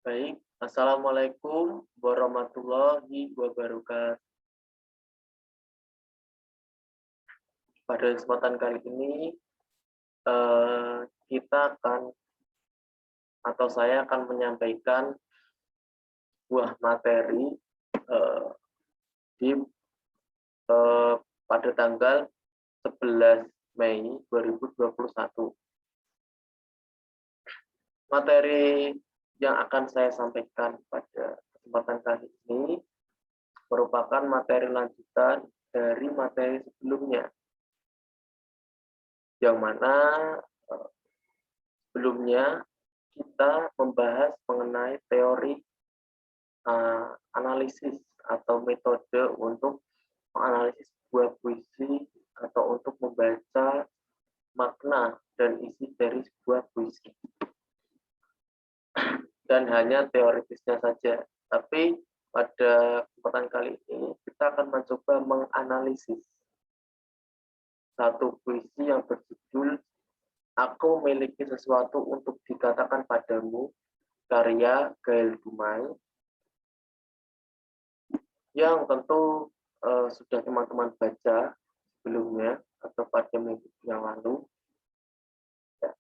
Baik, Assalamualaikum warahmatullahi wabarakatuh. Pada kesempatan kali ini, kita akan atau saya akan menyampaikan sebuah materi eh, di pada tanggal 11 Mei 2021. Materi yang akan saya sampaikan pada kesempatan kali ini merupakan materi lanjutan dari materi sebelumnya, yang mana sebelumnya kita membahas mengenai teori analisis atau metode untuk menganalisis sebuah puisi atau untuk membaca makna dan isi dari sebuah puisi. Dan hanya teoritisnya saja. Tapi pada kesempatan kali ini kita akan mencoba menganalisis satu puisi yang berjudul Aku Memiliki Sesuatu Untuk Dikatakan Padamu, karya Gail Dumay, yang tentu sudah teman-teman baca sebelumnya atau pada minggu yang lalu. Ya.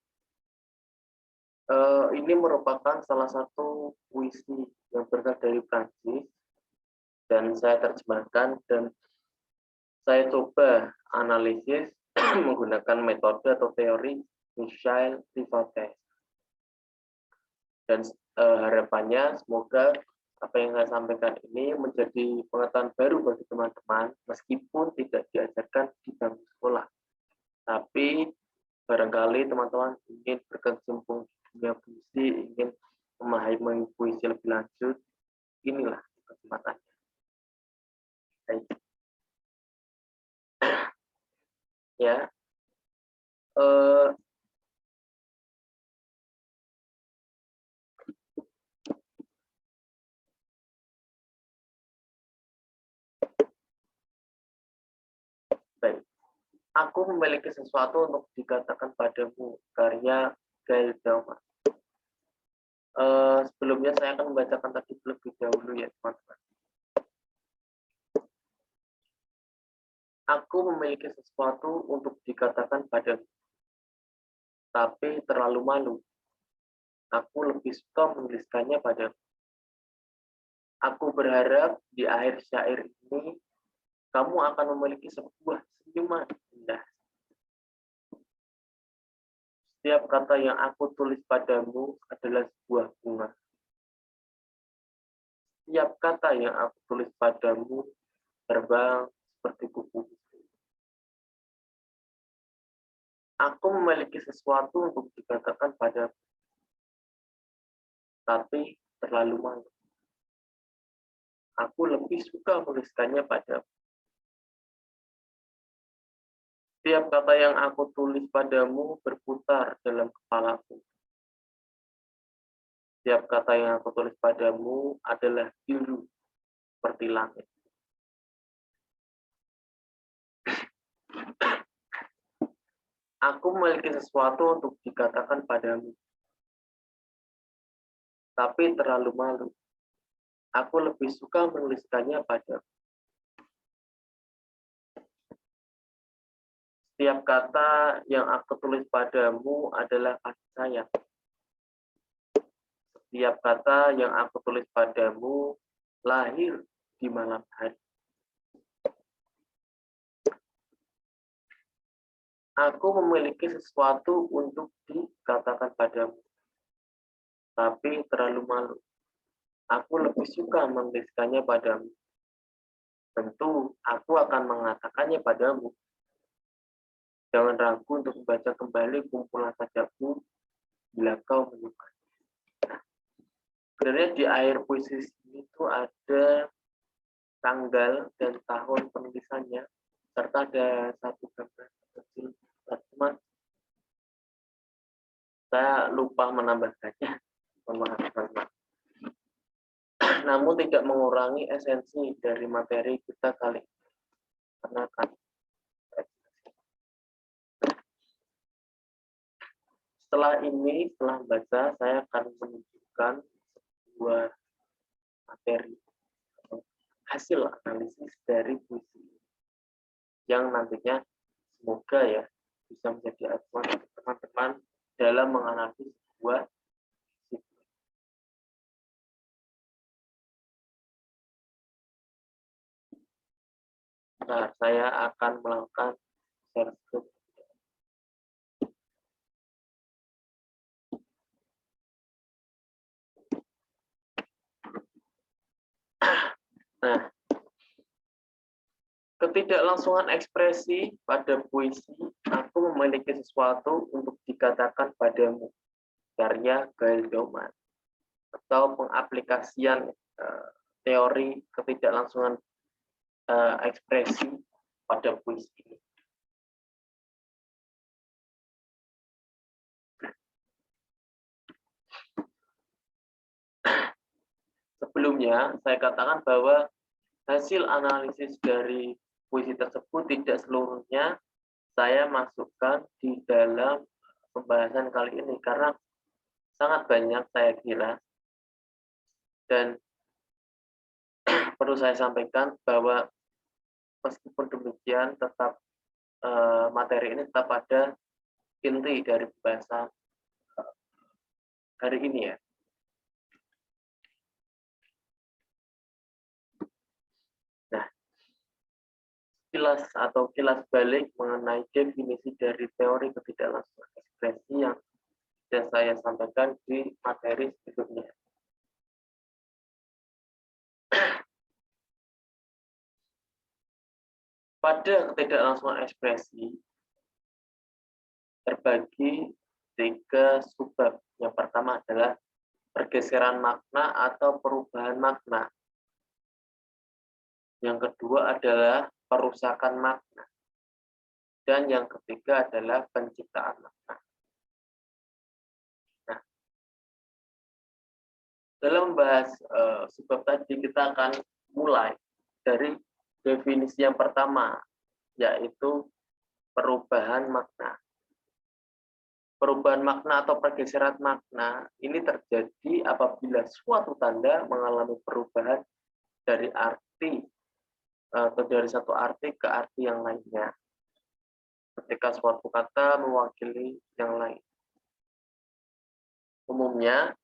Ini merupakan salah satu puisi yang berasal dari Prancis dan saya terjemahkan dan saya coba analisis menggunakan metode atau teori Michel Rivates. Dan harapannya semoga apa yang saya sampaikan ini menjadi pengetahuan baru bagi teman-teman meskipun tidak diajarkan di bangku sekolah. Tapi barangkali teman-teman ingin berkecimpung di dunia puisi, ingin memahami puisi lebih lanjut, inilah kesempatannya. Baik. Ya, baik. Aku memiliki sesuatu untuk dikatakan padamu, karya Gail Dumay. Sebelumnya saya akan membacakan tadi lebih dahulu ya teman-teman. Aku memiliki sesuatu untuk dikatakan padamu, tapi terlalu malu. Aku lebih suka menuliskannya padamu. Aku berharap di akhir syair ini kamu akan memiliki sebuah senyuman indah. Setiap kata yang aku tulis padamu adalah sebuah bunga. Setiap kata yang aku tulis padamu terbang seperti kupu-kupu. Aku memiliki sesuatu untuk dikatakan padamu, tapi terlalu malu. Aku lebih suka menuliskannya padamu. Setiap kata yang aku tulis padamu berputar dalam kepalaku. Setiap kata yang aku tulis padamu adalah biru seperti langit. Aku memiliki sesuatu untuk dikatakan padamu, tapi terlalu malu. Aku lebih suka menuliskannya padamu. Setiap kata yang aku tulis padamu adalah kasih sayang. Setiap kata yang aku tulis padamu lahir di malam hari. Aku memiliki sesuatu untuk dikatakan padamu, tapi terlalu malu. Aku lebih suka menuliskannya padamu. Tentu, aku akan mengatakannya padamu. Jangan ragu untuk membaca kembali kumpulan sajaku bila kau menyukai. Sebenarnya di akhir puisi ini itu ada tanggal dan tahun penulisannya, serta ada satu gambar kecil. Cuma saya lupa menambahkannya. Namun tidak mengurangi esensi dari materi kita kali ini. Karena kan setelah ini, setelah baca, saya akan menunjukkan sebuah materi atau hasil analisis dari puisi yang nantinya semoga ya bisa menjadi acuan teman-teman dalam menganalisis sebuah puisi. Nah, saya akan melakukan share screen. Nah, ketidaklangsungan ekspresi pada puisi, aku memiliki sesuatu untuk dikatakan padamu, karya Gail Dauman, atau pengaplikasian teori ketidaklangsungan ekspresi pada puisi ini. Sebelumnya, saya katakan bahwa hasil analisis dari puisi tersebut tidak seluruhnya saya masukkan di dalam pembahasan kali ini, karena sangat banyak saya kira, dan perlu saya sampaikan bahwa meskipun demikian, tetap materi ini tetap ada inti dari pembahasan hari ini ya. Nah, kilas balik mengenai definisi dari teori ketidaklangsungan ekspresi yang sudah saya sampaikan di materi sebelumnya. Pada ketidaklangsungan ekspresi terbagi 3 subbab. Yang pertama adalah pergeseran makna atau perubahan makna. Yang kedua adalah perusakan makna. Dan yang ketiga adalah penciptaan makna. Nah, dalam membahas subbab tadi, kita akan mulai dari definisi yang pertama, yaitu perubahan makna. Perubahan makna atau pergeseran makna ini terjadi apabila suatu tanda mengalami perubahan dari arti atau dari satu arti ke arti yang lainnya, ketika suatu kata mewakili yang lain. Umumnya,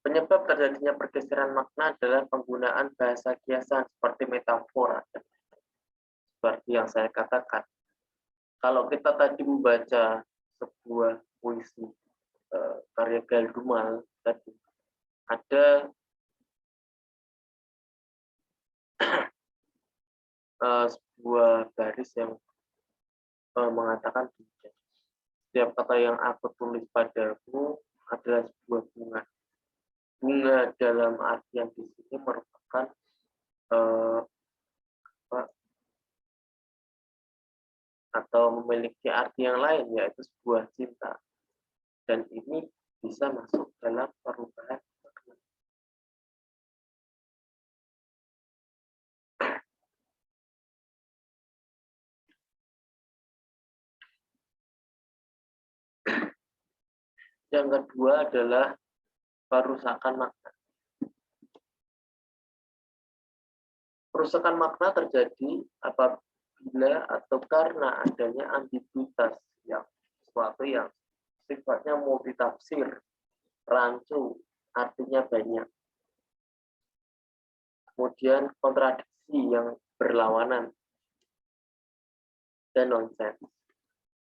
penyebab terjadinya pergeseran makna adalah penggunaan bahasa kiasan seperti metafora. Seperti yang saya katakan, kalau kita tadi membaca sebuah puisi karya Gail Dauman tadi, ada sebuah baris yang mengatakan setiap kata yang aku tulis padamu adalah sebuah bunga. Bunga dalam artian di sini merupakan atau memiliki arti yang lain, yaitu sebuah cinta. Dan ini bisa masuk dalam perubahan makna. Yang kedua adalah perusakan makna. Perusakan makna terjadi apabila atau karena adanya ambiguitas, yang sesuatu yang sifatnya multitafsir, rancu, artinya banyak. Kemudian kontradiksi yang berlawanan, dan nonsense.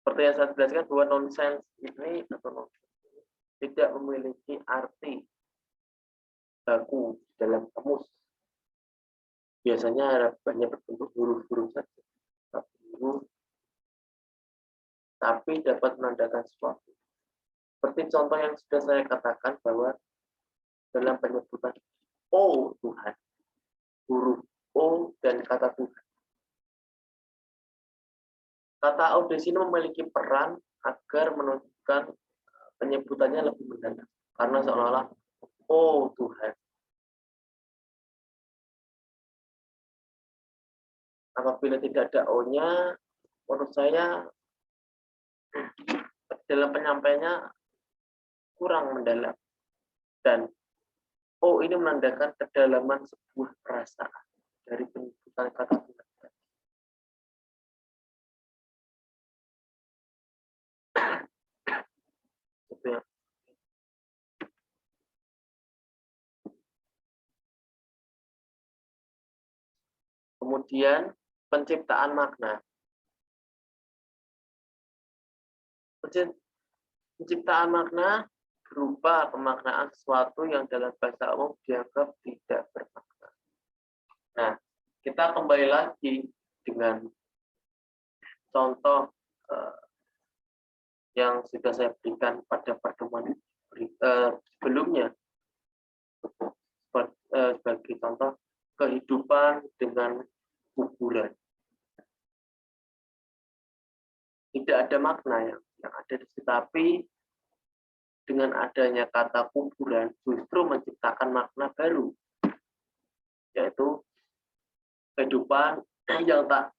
Seperti yang saya jelaskan bahwa nonsense ini atau nonsense ini tidak memiliki arti baku dalam kamus. Biasanya banyak berbentuk huruf-huruf saja, tapi dapat menandakan sesuatu. Seperti contoh yang sudah saya katakan bahwa dalam penyebutan "Oh Tuhan", huruf O dan kata Tuhan. Kata O di sini memiliki peran agar menunjukkan penyebutannya lebih mendalam, karena seolah-olah "Oh Tuhan". Apabila tidak ada O-nya, menurut saya dalam penyampaiannya kurang mendalam, dan O ini menandakan kedalaman sebuah perasaan dari penyebutan kata pengertian. Gitu ya. Kemudian penciptaan makna. Penciptaan makna berupa pemaknaan sesuatu yang dalam bahasa umum dianggap tidak bermakna. Nah, kita kembali lagi dengan contoh yang sudah saya berikan pada pertemuan sebelumnya. Sebagai contoh, kehidupan dengan kuburan. Tidak ada makna yang ada di situ, tapi dengan adanya kata kuburan justru menciptakan makna baru, yaitu kehidupan yang tak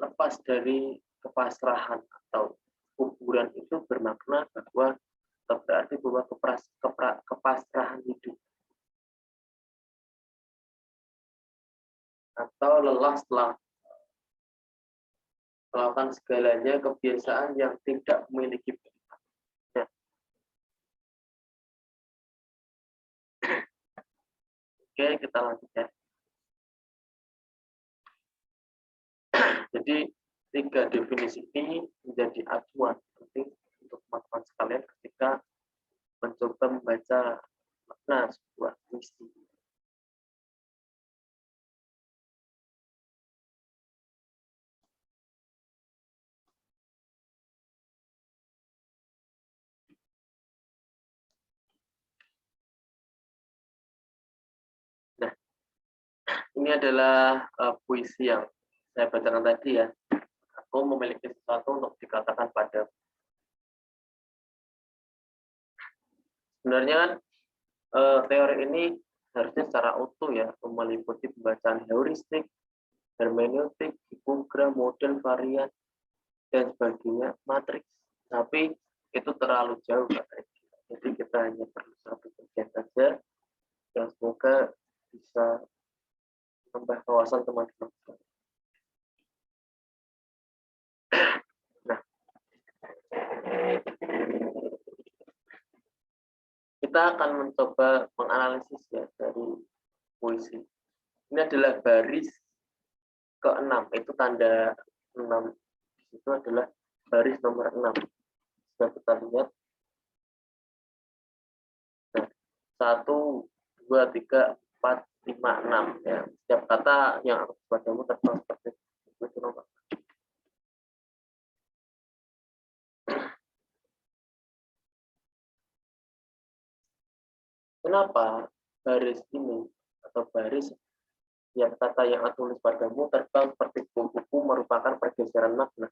lepas dari kepasrahan, atau kuburan itu bermakna bahwa berarti bahwa kepasrahan hidup atau lelah setelah melakukan segalanya kebiasaan yang tidak memiliki pilihan. Oke, kita lanjut ya. Jadi 3 definisi ini menjadi acuan penting untuk teman-teman sekalian ketika mencoba membaca makna sebuah puisi. Nah, ini adalah puisi yang saya bacakan tadi ya. Aku memiliki sesuatu untuk dikatakan pada. Sebenarnya kan teori ini harusnya secara utuh ya, meliputi pembacaan heuristik, hermeneutik, hipogram, model, varian, dan sebagainya, matriks. Tapi itu terlalu jauh katanya. Jadi kita hanya perlu satu bagian saja, yang semoga bisa menambah wawasan teman-teman. Nah, kita akan mencoba menganalisis ya dari puisi. Ini adalah baris ke-6, itu tanda 6. Di situ adalah baris nomor 6. Sudah kita lihat. Nah, 1, 2, 3, 4, 5, 6 ya. Setiap kata yang aku padamu tertulis seperti itu nomor. Kenapa baris ini atau baris setiap kata yang aku tulis padamu terbang seperti kupu-kupu merupakan pergeseran makna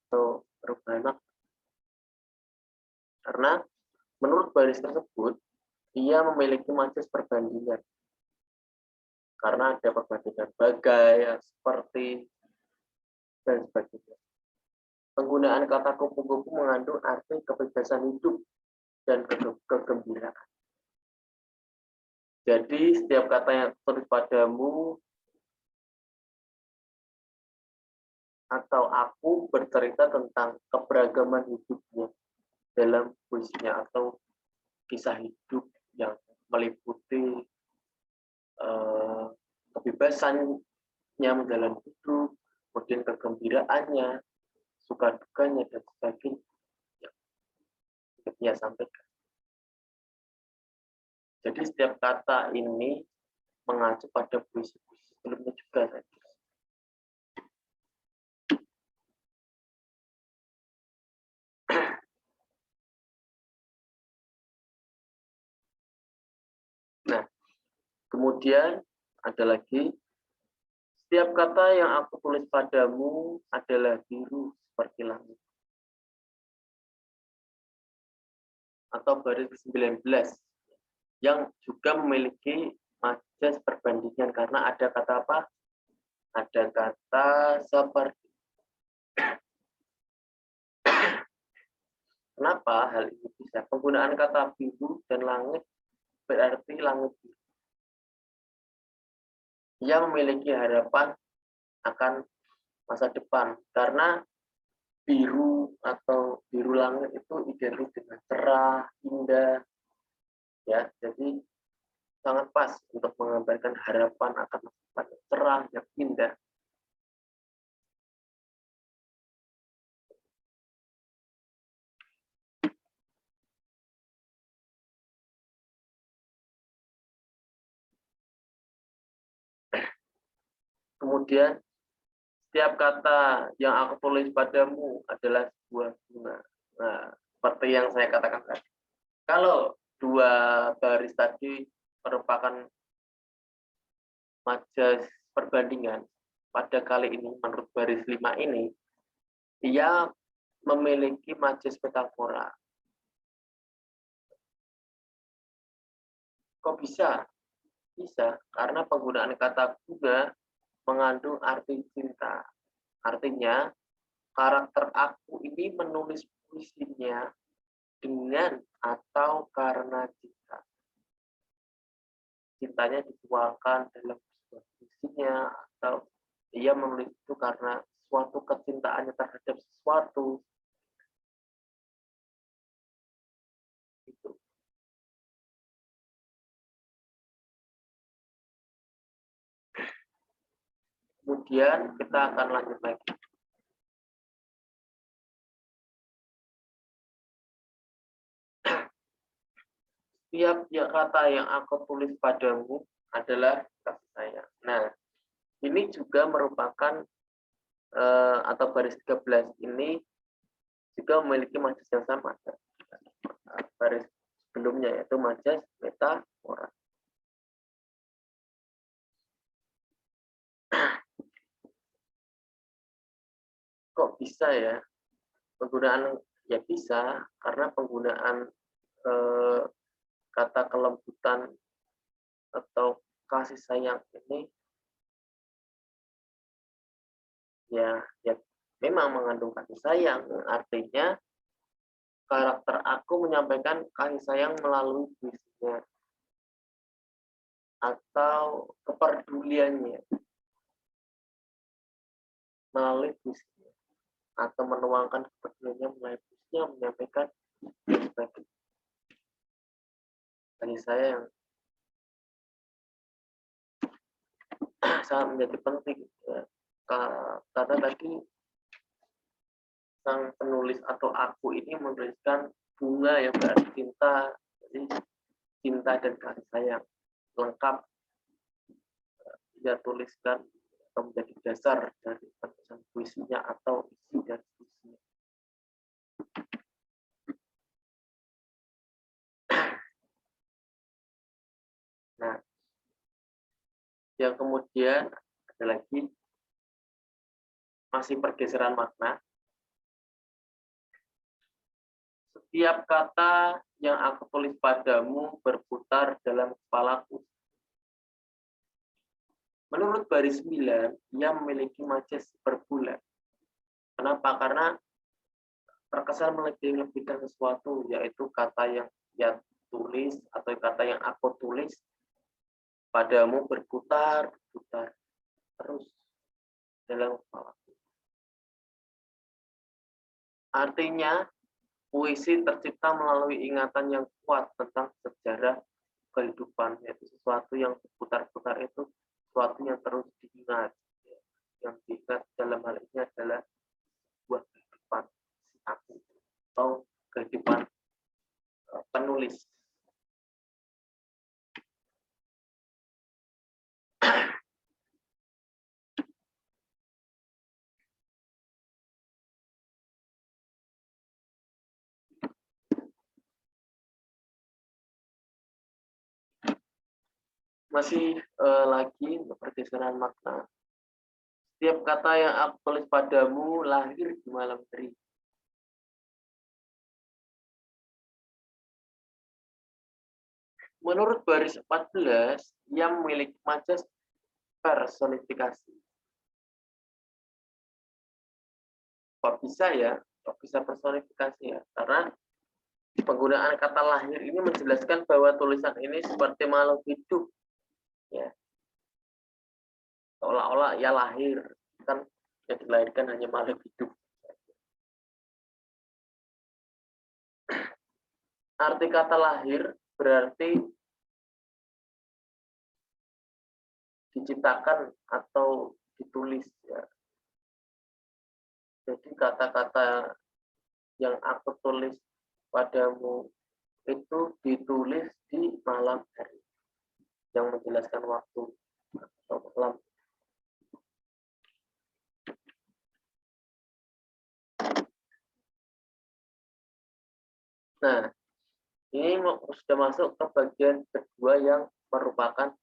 atau perubahan makna? Karena menurut baris tersebut ia memiliki matriks perbandingan. Karena ada perbandingan bagai, seperti, dan sebagainya. Penggunaan kata kupu-kupu mengandung arti kebebasan hidup dan kegembiraan. Jadi setiap kata yang tulis padamu atau aku bercerita tentang keberagaman hidupnya dalam puisinya, atau kisah hidup yang meliputi kebebasannya menjalani hidup, kemudian kegembiraannya, suka dukanya, dan sebagainya yang dia sampaikan. Jadi setiap kata ini mengacu pada puisi-puisi sebelumnya juga. Nah, kemudian ada lagi, setiap kata yang aku tulis padamu adalah biru seperti langit. Atau baris ke-19 yang juga memiliki majas perbandingan karena ada kata apa? Ada kata seperti. Kenapa hal ini bisa? Penggunaan kata biru dan langit berarti langit biru. Ia memiliki harapan akan masa depan karena biru atau biru langit itu identik dengan cerah, indah, ya. Jadi sangat pas untuk menggambarkan harapan akan masa depan yang cerah, yang indah. Kemudian setiap kata yang aku tulis padamu adalah sebuah bunga. Nah, seperti yang saya katakan tadi. Kalau dua baris tadi merupakan majas perbandingan, pada kali ini menurut baris 5 ini, ia memiliki majas metafora. Kok bisa? Bisa, karena penggunaan kata bunga mengandung arti cinta. Artinya, karakter aku ini menulis puisinya dengan atau karena cinta. Cintanya dituangkan dalam sebuah puisinya, atau ia menulis itu karena suatu kecintaannya terhadap sesuatu. Itu. Kemudian kita akan lanjut lagi. Setiap kata yang aku tulis padamu adalah kasih sayang. Nah, ini juga merupakan atau baris 13 ini juga memiliki majas yang sama. Baris sebelumnya yaitu majas metafora. Kok bisa ya? Penggunaan ya bisa karena penggunaan kata kelembutan atau kasih sayang ini ya memang mengandung kasih sayang, artinya karakter aku menyampaikan kasih sayang melalui puisinya atau kepeduliannya melalui puisinya atau menuangkan kepeduliannya melalui puisinya, menyampaikan sebagai kasih sayang sangat menjadi penting ya. Karena tadi sang penulis atau aku ini menuliskan bunga yang berarti cinta, jadi cinta dan kasih sayang lengkap dia tuliskan atau menjadi dasar dari penulisan puisinya atau isi dari puisinya. Nah, yang kemudian ada lagi masih pergeseran makna. Setiap kata yang aku tulis padamu berputar dalam kepalaku. Menurut baris 9, ia memiliki majas berbulan. Kenapa? Karena terkesan melebih-lebihkan sesuatu, yaitu kata yang ia tulis atau kata yang aku tulis padamu berputar terus dalam kepalaku. Artinya, puisi tercipta melalui ingatan yang kuat tentang sejarah kehidupan, yaitu sesuatu yang berputar-putar itu sesuatu yang terus diingat. Yang diingat dalam hal ini adalah sebuah kehidupan si aku atau kehidupan penulis. Masih lagi untuk pergeseran makna. Setiap kata yang aku tulis padamu lahir di malam hari. Menurut baris 14, ia memiliki majas personifikasi. Kok bisa ya? Kok bisa personifikasi ya? Karena Penggunaan kata lahir ini menjelaskan bahwa tulisan ini seperti makhluk hidup, ya. Seolah-olah ya lahir, kan yang dilahirkan hanya makhluk hidup. Arti kata lahir berarti diciptakan atau ditulis, ya. Jadi kata-kata yang aku tulis padamu itu ditulis di malam hari, yang menjelaskan waktu atau malam. Nah, ini sudah masuk ke bagian kedua yang merupakan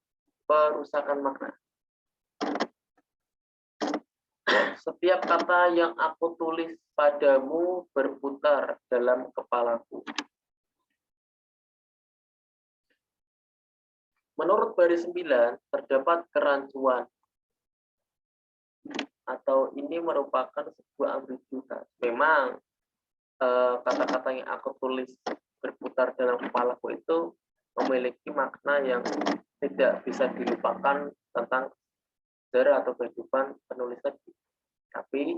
perusakan makna. Setiap kata yang aku tulis padamu berputar dalam kepalaku. Menurut baris 9, terdapat kerancuan, atau ini merupakan sebuah ambiguitas. Memang kata-kata yang aku tulis berputar dalam kepalaku itu memiliki makna yang tidak bisa dilupakan tentang sejarah atau kehidupan penulis tadi, tapi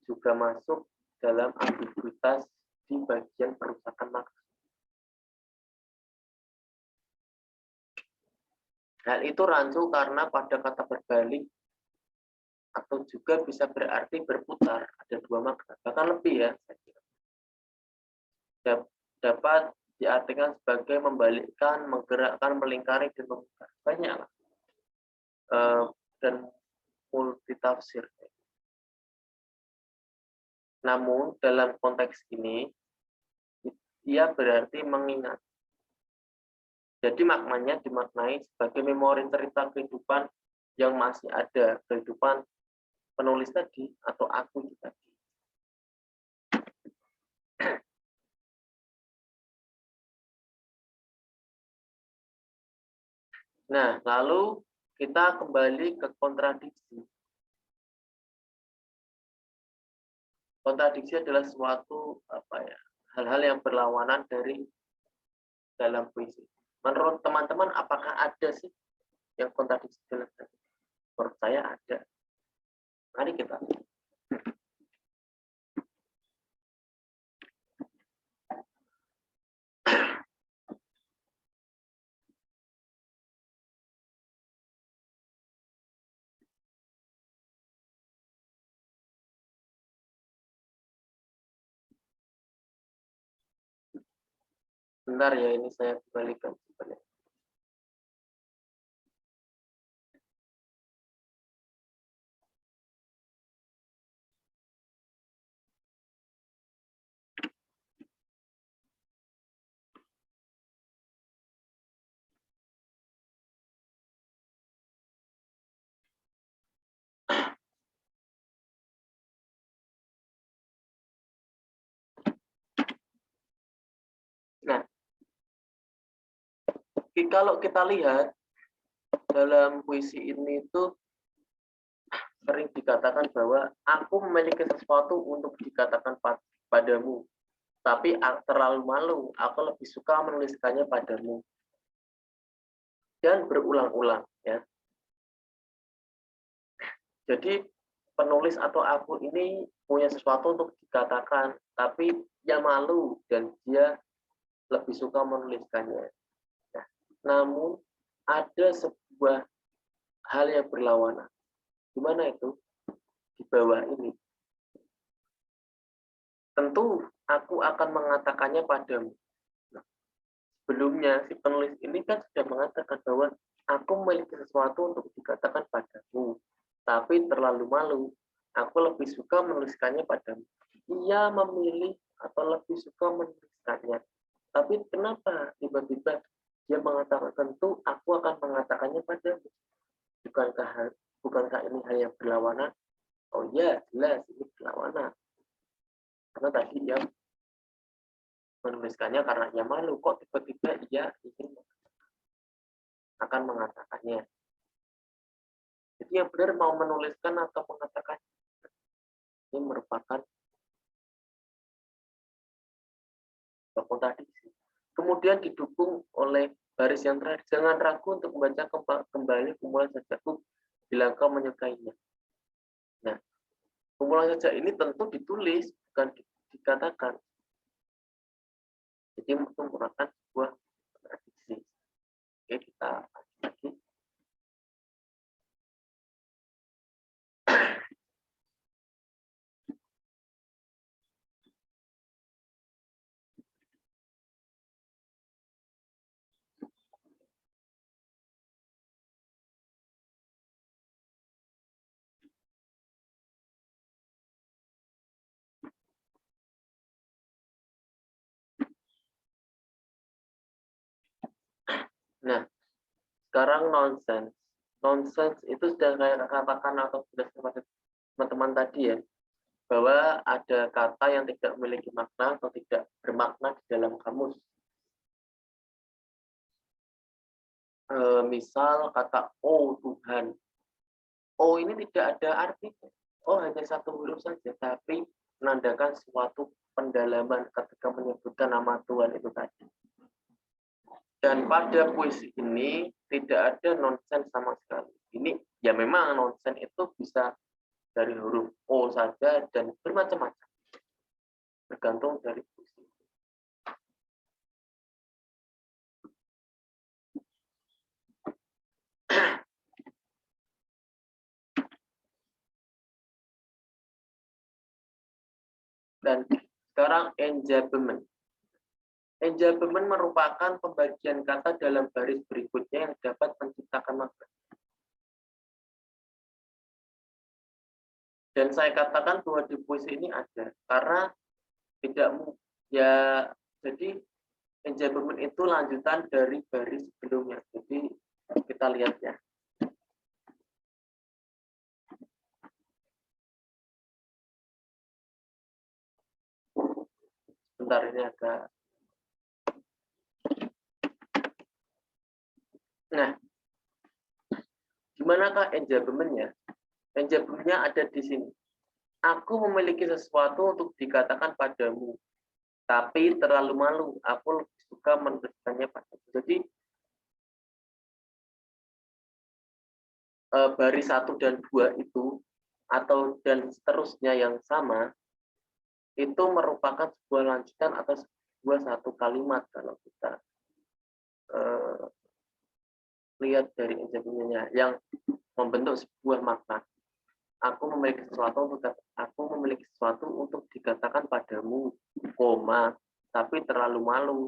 juga masuk dalam ambiguitas di bagian perusakan makna. Hal itu rancu karena pada kata berbalik atau juga bisa berarti berputar, ada dua makna, bahkan lebih, ya. Dapat diartikan sebagai membalikkan, menggerakkan, melingkari, dan memutar. Banyak dan multitafsir. Namun dalam konteks ini ia berarti mengingat. Jadi maknanya dimaknai sebagai memori cerita kehidupan yang masih ada, kehidupan penulis tadi atau aku tadi. Nah, lalu kita kembali ke kontradiksi. Kontradiksi adalah suatu hal-hal yang berlawanan dari dalam puisi. Menurut teman-teman, apakah ada sih yang kontradiksi dalam puisi? Menurut saya ada. Mari kita. Bentar ya, ini saya kembalikan sebenarnya. Nah, kalau kita lihat dalam puisi ini itu sering dikatakan bahwa aku memiliki sesuatu untuk dikatakan padamu, tapi terlalu malu, aku lebih suka menuliskannya padamu. Dan berulang-ulang, ya. Jadi penulis atau aku ini punya sesuatu untuk dikatakan, tapi dia malu dan dia lebih suka menuliskannya. Nah, namun ada sebuah hal yang berlawanan. Gimana itu? Di bawah ini. Tentu aku akan mengatakannya padamu. Nah, sebelumnya si penulis ini kan sudah mengatakan bahwa aku memiliki sesuatu untuk dikatakan padamu, tapi terlalu malu. Aku lebih suka menuliskannya padamu. Ia memilih atau lebih suka menuliskannya. Tapi kenapa tiba-tiba dia mengatakan tentu aku akan mengatakannya padamu? Bukankah ini hal yang berlawanan? Oh iya, jelas ini berlawanan. Karena tadi dia menuliskannya karena ia malu. Kok tiba-tiba ia ingin akan mengatakannya? Jadi yang benar mau menuliskan atau mengatakan ini merupakan kontradiksi. kemudian didukung oleh baris yang terakhir. Jangan ragu untuk membaca kembali kumpulan sajakku bila kau menyukainya. Nah, kumpulan sajak ini tentu ditulis, bukan dikatakan. Jadi itu merupakan sebuah tradisi. Oke, kita lagi. Nah, sekarang nonsense. Nonsense itu sudah saya katakan atau sudah kepada teman-teman tadi ya, bahwa ada kata yang tidak memiliki makna atau tidak bermakna di dalam kamus. Misal kata "Oh Tuhan". Oh ini tidak ada artinya. Oh hanya satu huruf saja, tapi menandakan suatu pendalaman ketika menyebutkan nama Tuhan itu tadi. Dan pada puisi ini tidak ada nonsen sama sekali. Ini ya memang nonsen itu bisa dari huruf O saja dan bermacam-macam. Tergantung dari puisi. Dan sekarang enjabement. Enjabement merupakan pembagian kata dalam baris berikutnya yang dapat menciptakan makna. Dan saya katakan bahwa di puisi ini ada, karena tidak ya jadi enjabement itu lanjutan dari baris sebelumnya. Jadi kita lihat ya. Sebentar ini agak. Nah, gimanakah enjabement-nya? Enjabement-nya ada di sini. Aku memiliki sesuatu untuk dikatakan padamu, tapi terlalu malu. Aku lebih suka menuliskannya padamu. Jadi baris 1 dan 2 itu atau dan seterusnya yang sama itu merupakan sebuah lanjutan atau sebuah satu kalimat kalau kita lihat dari enjabement-nya yang membentuk sebuah makna. Aku memiliki sesuatu untuk dikatakan padamu, koma, tapi terlalu malu,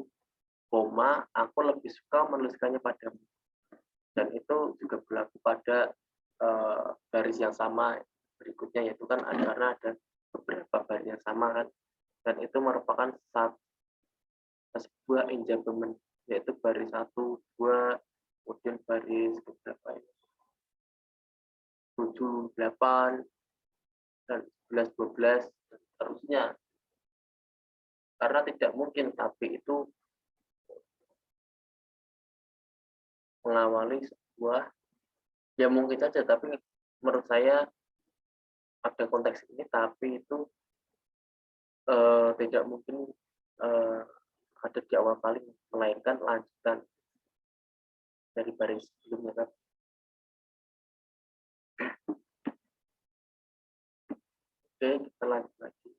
koma, aku lebih suka menuliskannya padamu. Dan itu juga berlaku pada baris yang sama berikutnya, yaitu kan karena ada beberapa baris yang sama kan, dan itu merupakan sebuah enjabement, yaitu baris 1, 2, kemudian baris beberapa ini 7, 8, dan 11, 12, dan seterusnya. Karena tidak mungkin tapi itu mengawali sebuah, ya mungkin saja, tapi menurut saya pada konteks ini tapi itu tidak mungkin ada di awal kali, melainkan lanjutan dari baris sebelumnya kan. Oke, kita lanjut lagi.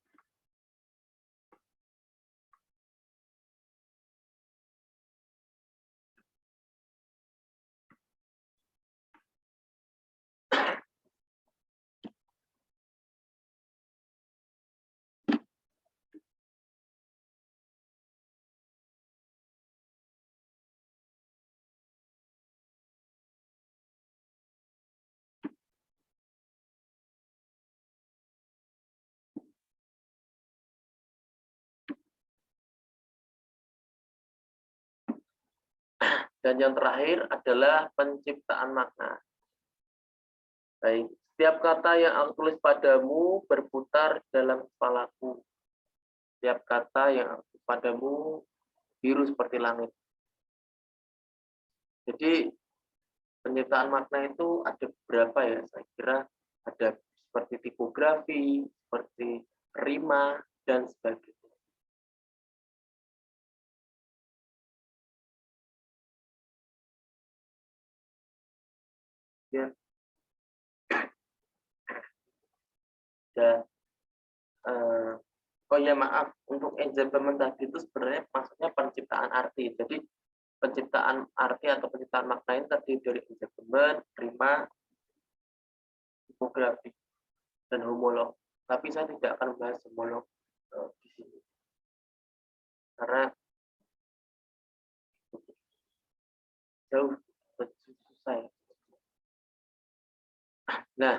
Dan yang terakhir adalah penciptaan makna. Baik, setiap kata yang aku tulis padamu berputar dalam kepalaku. Setiap kata yang aku tulis padamu biru seperti langit. Jadi penciptaan makna itu ada beberapa ya, saya kira ada seperti tipografi, seperti rima, dan sebagainya. ada oh ya maaf, untuk enjeblement tadi itu sebenarnya maksudnya penciptaan arti. Jadi penciptaan arti atau penciptaan makna ini terdiri dari enjeblement, prima, tipografi, dan homolog. Tapi saya tidak akan membahas homolog di sini. Karena jauh susah ya. Nah,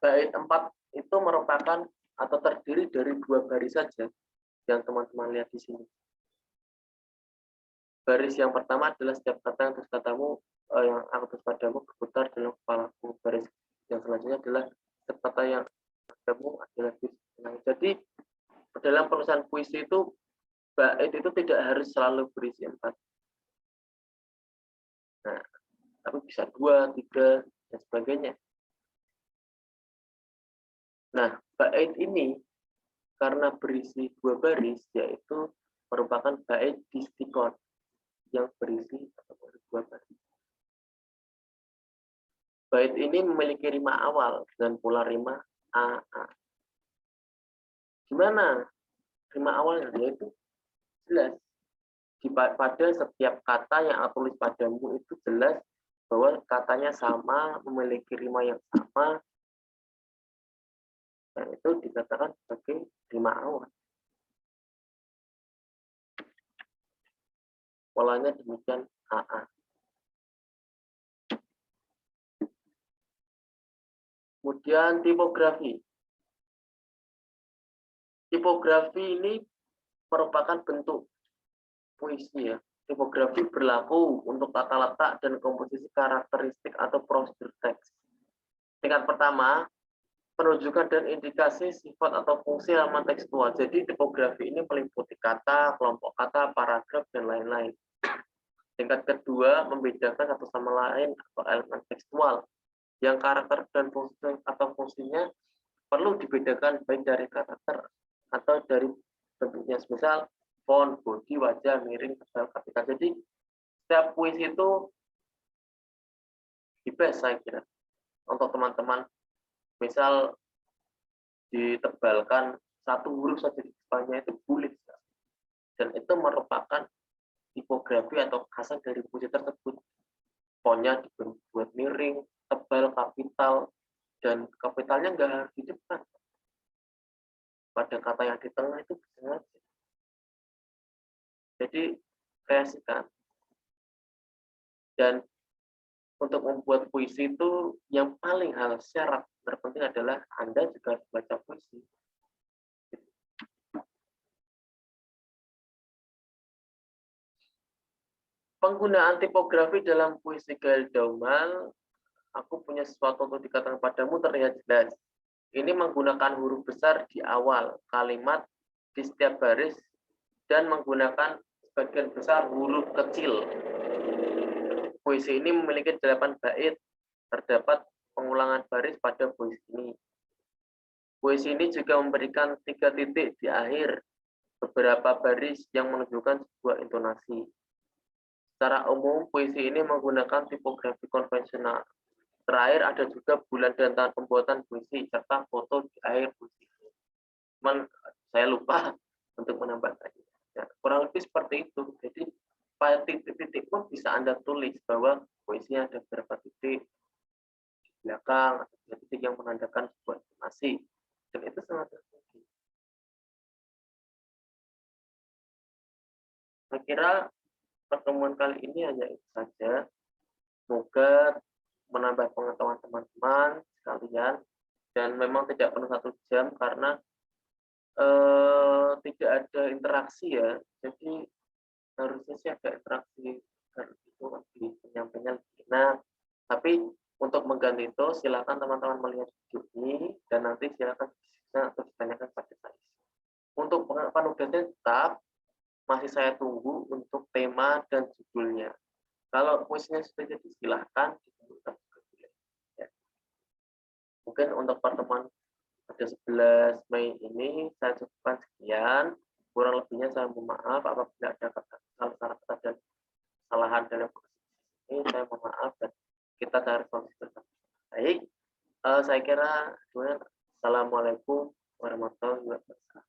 bait 4 itu merupakan atau terdiri dari 2 baris saja yang teman-teman lihat di sini. Baris yang pertama adalah setiap kata yang terus katamu yang aku tulis padamu berputar dalam kepalaku. Baris yang selanjutnya adalah setiap kata yang padamu adalah senang. Jadi dalam penulisan puisi itu bait itu tidak harus selalu berisi 4. Nah, tapi bisa 2, 3, dan sebagainya. Nah, bait ini karena berisi 2 baris, yaitu merupakan bait distikon yang berisi 2 baris. Bait ini memiliki rima awal dan pula rima AA. Gimana rima awalnya? Yaitu jelas. Pada setiap kata yang aku tulis padamu itu jelas bahwa katanya sama, memiliki rima yang sama, dan itu dikatakan sebagai rima awal. Polanya demikian AA. Kemudian tipografi. Tipografi ini merupakan bentuk puisi ya. Tipografi berlaku untuk tata letak dan komposisi karakteristik atau prosedur teks. Tingkat pertama, penunjukan dan indikasi sifat atau fungsi elemen tekstual. Jadi tipografi ini meliputi kata, kelompok kata, paragraf, dan lain-lain. Tingkat kedua, membedakan satu sama lain atau elemen tekstual yang karakter dan fungsi atau fungsinya perlu dibedakan baik dari karakter atau dari bentuknya, misal font, bodi, wajah, miring, tebal, kapital. Jadi setiap puisi itu di best saya kira untuk teman-teman, misal ditebalkan satu huruf saja di depannya itu bulit, dan itu merupakan tipografi atau khasan dari puisi tersebut. Fontnya dibuat miring, tebal, kapital, dan kapitalnya nggak harus di depan. Pada kata yang di tengah itu bisa saja. Jadi kreasikan. Dan untuk membuat puisi itu yang paling syarat terpenting adalah Anda juga harus baca puisi. Penggunaan tipografi dalam puisi Gail Daumal, aku punya sesuatu untuk dikatakan padamu terlihat jelas. Ini menggunakan huruf besar di awal kalimat di setiap baris dan menggunakan sebagian besar huruf kecil. Puisi ini memiliki 8 bait. Terdapat pengulangan baris pada puisi ini. Puisi ini juga memberikan 3 titik di akhir beberapa baris yang menunjukkan sebuah intonasi. Secara umum, puisi ini menggunakan tipografi konvensional. Terakhir ada juga bulan dan tahun pembuatan puisi serta foto di akhir puisi. Cuman saya lupa untuk menambahkannya. Ya, kurang lebih seperti itu. Jadi pada titik-titik pun bisa Anda tulis bahwa puisinya ada beberapa titik di belakang, ada titik yang menandakan sebuah intonasi. Dan itu sangat penting. Saya kira pertemuan kali ini hanya itu saja. Semoga menambah pengetahuan teman-teman sekalian, dan memang tidak penuh 1 jam karena tidak ada interaksi ya. Jadi harusnya sih ada interaksi itu di penyampaian. Nah, tapi untuk mengganti itu silakan teman-teman melihat video ini dan nanti silakan bisa atau ditanyakan pada saya. Untuk penugasnya tetap masih saya tunggu untuk tema dan judulnya. Kalau puisinya sudah jadi silahkan ditunjukkan. Ya. Mungkin untuk pertemuan pada 11 Mei ini saya cukupkan sekian. Kurang lebihnya saya mohon maaf apabila ada salah kata dan kesalahan dalam ini, saya mohon maaf dan kita harus konsisten. Baik, saya kira Assalamualaikum warahmatullahi wabarakatuh.